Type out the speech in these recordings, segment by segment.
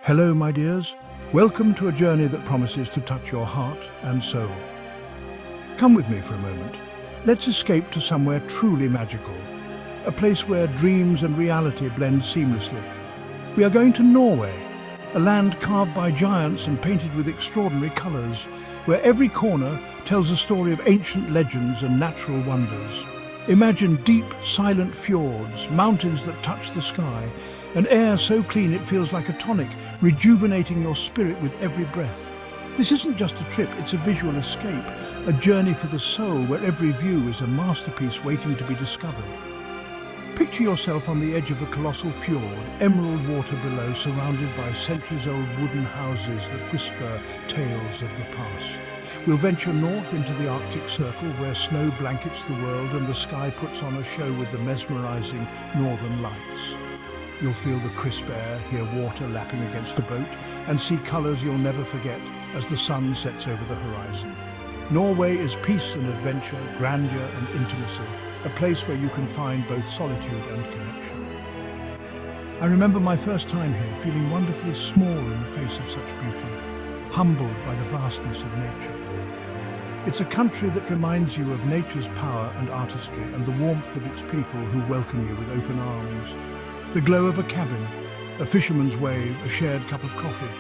Hello, my dears. Welcome to a journey that promises to touch your heart and soul. Come with me for a moment. Let's escape to somewhere truly magical, a place where dreams and reality blend seamlessly. We are going to Norway, a land carved by giants and painted with extraordinary colors, where every corner tells a story of ancient legends and natural wonders. Imagine deep, silent fjords, mountains that touch the sky, and air so clean it feels like a tonic, rejuvenating your spirit with every breath. This isn't just a trip, it's a visual escape, a journey for the soul where every view is a masterpiece waiting to be discovered. Picture yourself on the edge of a colossal fjord, emerald water below, surrounded by centuries-old wooden houses that whisper tales of the past. We'll venture north into the Arctic Circle, where snow blankets the world and the sky puts on a show with the mesmerizing northern lights. You'll feel the crisp air, hear water lapping against a boat, and see colors you'll never forget as the sun sets over the horizon. Norway is peace and adventure, grandeur and intimacy, a place where you can find both solitude and connection. I remember my first time here, feeling wonderfully small in the face of such beauty, humbled by the vastness of nature. It's a country that reminds you of nature's power and artistry and the warmth of its people who welcome you with open arms. The glow of a cabin, a fisherman's wave, a shared cup of coffee.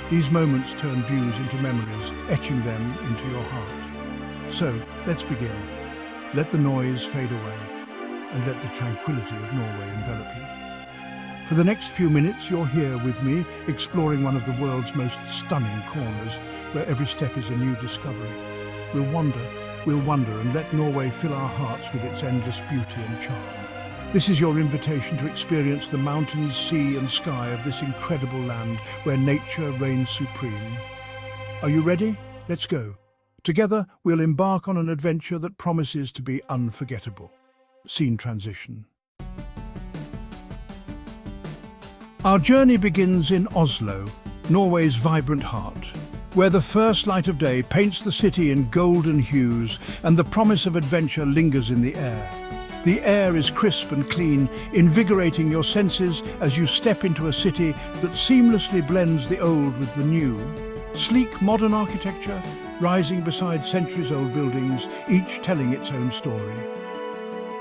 These moments turn views into memories, etching them into your heart. So, let's begin. Let the noise fade away, and let the tranquility of Norway envelop you. For the next few minutes, you're here with me, exploring one of the world's most stunning corners, where every step is a new discovery. We'll wonder, and let Norway fill our hearts with its endless beauty and charm. This is your invitation to experience the mountains, sea and sky of this incredible land where nature reigns supreme. Are you ready? Let's go. Together, we'll embark on an adventure that promises to be unforgettable. Scene transition. Our journey begins in Oslo, Norway's vibrant heart, where the first light of day paints the city in golden hues and the promise of adventure lingers in the air. The air is crisp and clean, invigorating your senses as you step into a city that seamlessly blends the old with the new. Sleek modern architecture, rising beside centuries-old buildings, each telling its own story.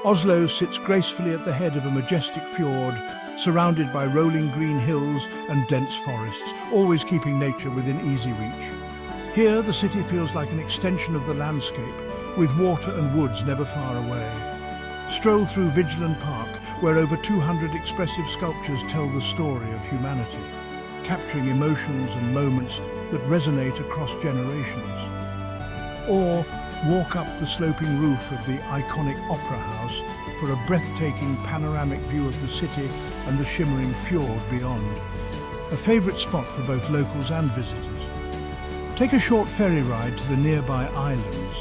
Oslo sits gracefully at the head of a majestic fjord, surrounded by rolling green hills and dense forests, always keeping nature within easy reach. Here, the city feels like an extension of the landscape, with water and woods never far away. Stroll through Vigeland Park, where over 200 expressive sculptures tell the story of humanity, capturing emotions and moments that resonate across generations. Or walk up the sloping roof of the iconic Opera House for a breathtaking panoramic view of the city and the shimmering fjord beyond. A favorite spot for both locals and visitors. Take a short ferry ride to the nearby islands,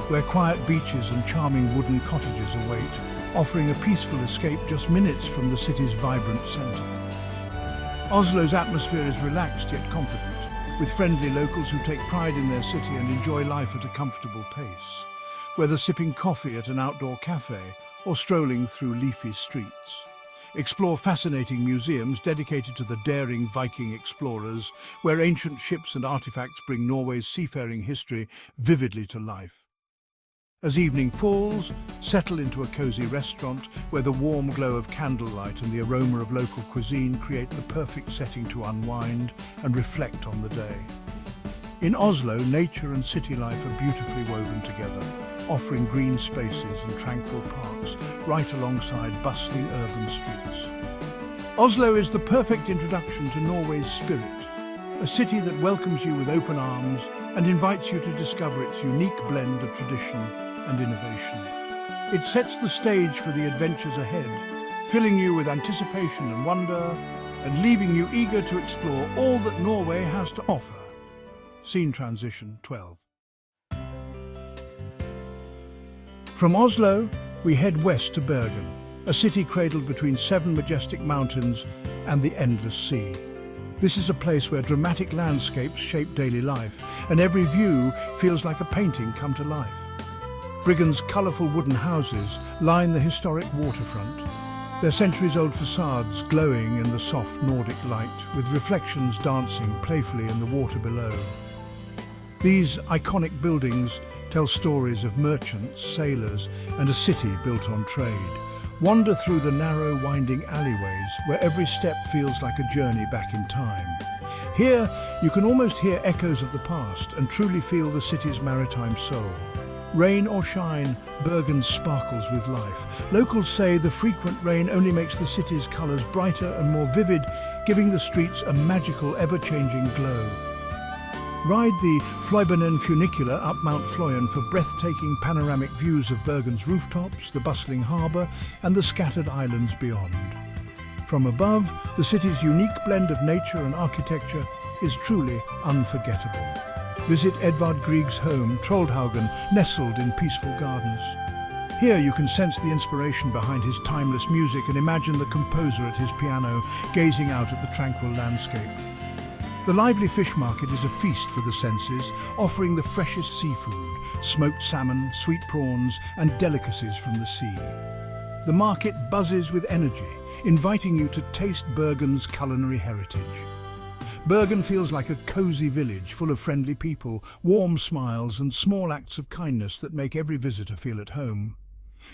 where quiet beaches and charming wooden cottages await, offering a peaceful escape just minutes from the city's vibrant centre. Oslo's atmosphere is relaxed yet confident, with friendly locals who take pride in their city and enjoy life at a comfortable pace, whether sipping coffee at an outdoor cafe or strolling through leafy streets. Explore fascinating museums dedicated to the daring Viking explorers, where ancient ships and artifacts bring Norway's seafaring history vividly to life. As evening falls, settle into a cozy restaurant where the warm glow of candlelight and the aroma of local cuisine create the perfect setting to unwind and reflect on the day. In Oslo, nature and city life are beautifully woven together, offering green spaces and tranquil parks right alongside bustling urban streets. Oslo is the perfect introduction to Norway's spirit, a city that welcomes you with open arms and invites you to discover its unique blend of tradition and innovation. It sets the stage for the adventures ahead, filling you with anticipation and wonder, and leaving you eager to explore all that Norway has to offer. Scene transition 12. From Oslo, we head west to Bergen, a city cradled between 7 majestic mountains and the endless sea. This is a place where dramatic landscapes shape daily life, and every view feels like a painting come to life. Bergen's colourful wooden houses line the historic waterfront, Their centuries-old facades glowing in the soft Nordic light, with reflections dancing playfully in the water below. These iconic buildings tell stories of merchants, sailors, and a city built on trade. Wander through the narrow, winding alleyways where every step feels like a journey back in time. Here, you can almost hear echoes of the past and truly feel the city's maritime soul. Rain or shine, Bergen sparkles with life. Locals say the frequent rain only makes the city's colours brighter and more vivid, giving the streets a magical, ever-changing glow. Ride the Flybernen funicular up Mount Fløyen for breathtaking panoramic views of Bergen's rooftops, the bustling harbour and the scattered islands beyond. From above, the city's unique blend of nature and architecture is truly unforgettable. Visit Edvard Grieg's home, Troldhaugen, nestled in peaceful gardens. Here you can sense the inspiration behind his timeless music and imagine the composer at his piano, gazing out at the tranquil landscape. The lively fish market is a feast for the senses, offering the freshest seafood, smoked salmon, sweet prawns, and delicacies from the sea. The market buzzes with energy, inviting you to taste Bergen's culinary heritage. Bergen feels like a cozy village full of friendly people, warm smiles and small acts of kindness that make every visitor feel at home.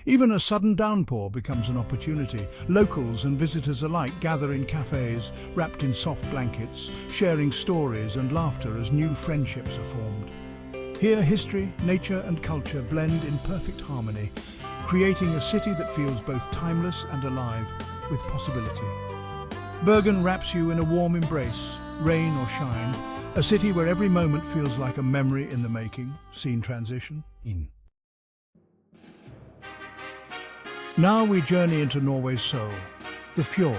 Even a sudden downpour becomes an opportunity. Locals and visitors alike gather in cafes, wrapped in soft blankets, sharing stories and laughter as new friendships are formed. Here, history, nature and culture blend in perfect harmony, creating a city that feels both timeless and alive with possibility. Bergen wraps you in a warm embrace, rain or shine, a city where every moment feels like a memory in the making. Scene transition. In. Now we journey into Norway's soul, the fjords.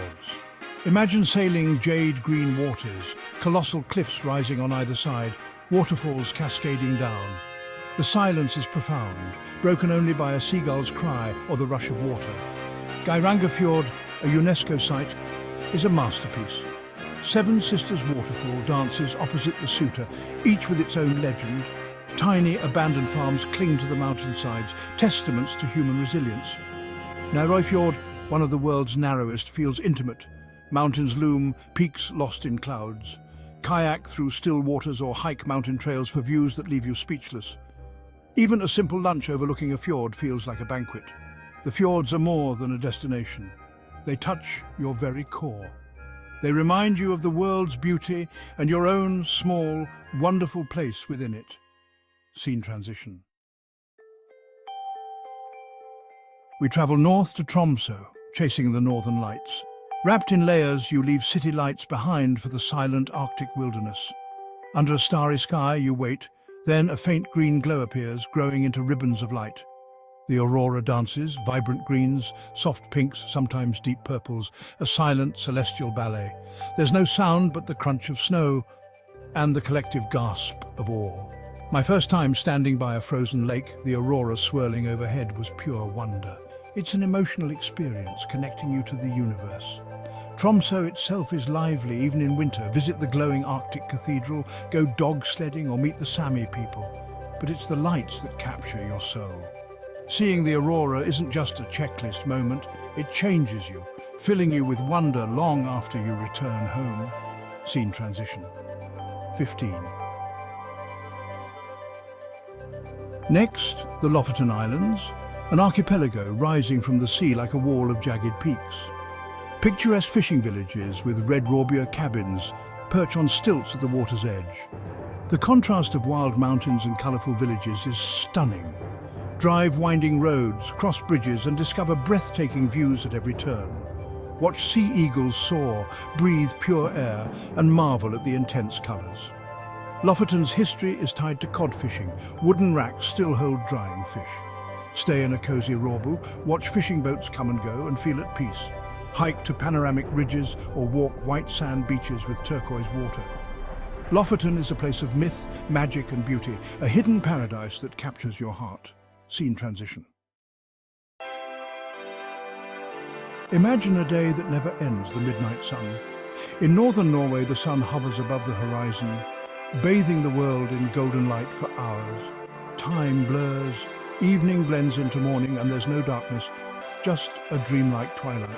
Imagine sailing jade-green waters, colossal cliffs rising on either side, waterfalls cascading down. The silence is profound, broken only by a seagull's cry or the rush of water. Fjord, a UNESCO site, is a masterpiece. Seven Sisters Waterfall dances opposite the Suter, each with its own legend. Tiny abandoned farms cling to the mountainsides, testaments to human resilience. Fjord, one of the world's narrowest, feels intimate. Mountains loom, peaks lost in clouds. Kayak through still waters or hike mountain trails for views that leave you speechless. Even a simple lunch overlooking a fjord feels like a banquet. The fjords are more than a destination. They touch your very core. They remind you of the world's beauty and your own small, wonderful place within it. Scene transition. We travel north to Tromsø, chasing the northern lights. Wrapped in layers, you leave city lights behind for the silent Arctic wilderness. Under a starry sky, you wait. Then a faint green glow appears, growing into ribbons of light. The aurora dances, vibrant greens, soft pinks, sometimes deep purples, a silent, celestial ballet. There's no sound but the crunch of snow and the collective gasp of awe. My first time standing by a frozen lake, the aurora swirling overhead, was pure wonder. It's an emotional experience connecting you to the universe. Tromsø itself is lively even in winter. Visit the glowing Arctic cathedral, go dog sledding or meet the Sami people. But it's the lights that capture your soul. Seeing the aurora isn't just a checklist moment, it changes you, filling you with wonder long after you return home. Scene transition. 15. Next, the Lofoten Islands, an archipelago rising from the sea like a wall of jagged peaks. Picturesque fishing villages with red Råbya cabins perch on stilts at the water's edge. The contrast of wild mountains and colourful villages is stunning. Drive winding roads, cross bridges and discover breathtaking views at every turn. Watch sea eagles soar, breathe pure air and marvel at the intense colours. Lofoten's history is tied to cod fishing. Wooden racks still hold drying fish. Stay in a cosy råbu, watch fishing boats come and go and feel at peace. Hike to panoramic ridges or walk white sand beaches with turquoise water. Lofoten is a place of myth, magic and beauty, a hidden paradise that captures your heart. Scene transition. Imagine a day that never ends, the midnight sun. In northern Norway, the sun hovers above the horizon, bathing the world in golden light for hours. Time blurs, evening blends into morning and there's no darkness, just a dreamlike twilight.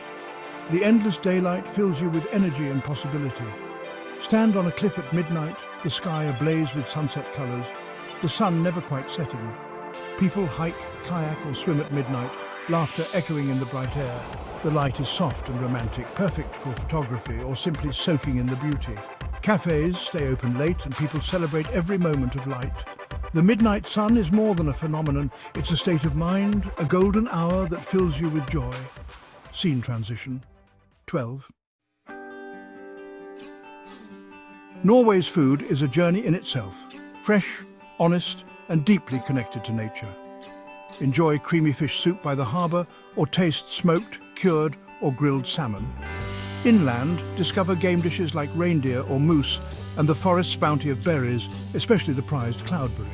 The endless daylight fills you with energy and possibility. Stand on a cliff at midnight, the sky ablaze with sunset colors, the sun never quite setting. People hike, kayak or swim at midnight, laughter echoing in the bright air. The light is soft and romantic, perfect for photography or simply soaking in the beauty. Cafes stay open late and people celebrate every moment of light. The midnight sun is more than a phenomenon, it's a state of mind, a golden hour that fills you with joy. Scene transition. 12. Norway's food is a journey in itself, fresh, honest, and deeply connected to nature. Enjoy creamy fish soup by the harbour or taste smoked, cured, or grilled salmon. Inland, discover game dishes like reindeer or moose and the forest's bounty of berries, especially the prized cloudberry.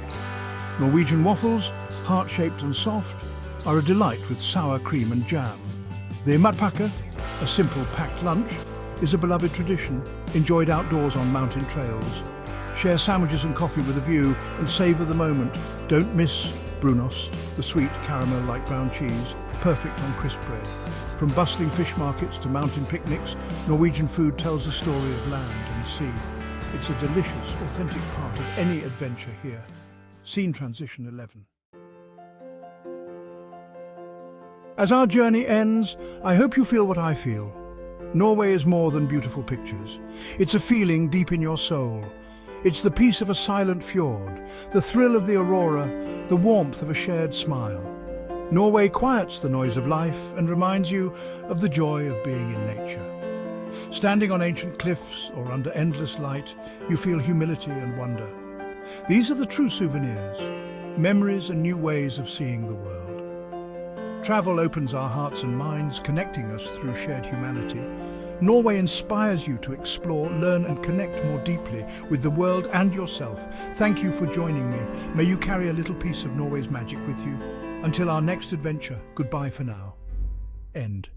Norwegian waffles, heart-shaped and soft, are a delight with sour cream and jam. The matpakke, a simple packed lunch, is a beloved tradition, enjoyed outdoors on mountain trails. Share sandwiches and coffee with a view and savour the moment. Don't miss brunost, the sweet caramel-like brown cheese, perfect on crisp bread. From bustling fish markets to mountain picnics, Norwegian food tells a story of land and sea. It's a delicious, authentic part of any adventure here. Scene transition 11. As our journey ends, I hope you feel what I feel. Norway is more than beautiful pictures. It's a feeling deep in your soul. It's the peace of a silent fjord, the thrill of the aurora, the warmth of a shared smile. Norway quiets the noise of life and reminds you of the joy of being in nature. Standing on ancient cliffs or under endless light, you feel humility and wonder. These are the true souvenirs, memories and new ways of seeing the world. Travel opens our hearts and minds, connecting us through shared humanity. Norway inspires you to explore, learn and connect more deeply with the world and yourself. Thank you for joining me. May you carry a little piece of Norway's magic with you. Until our next adventure, goodbye for now. End.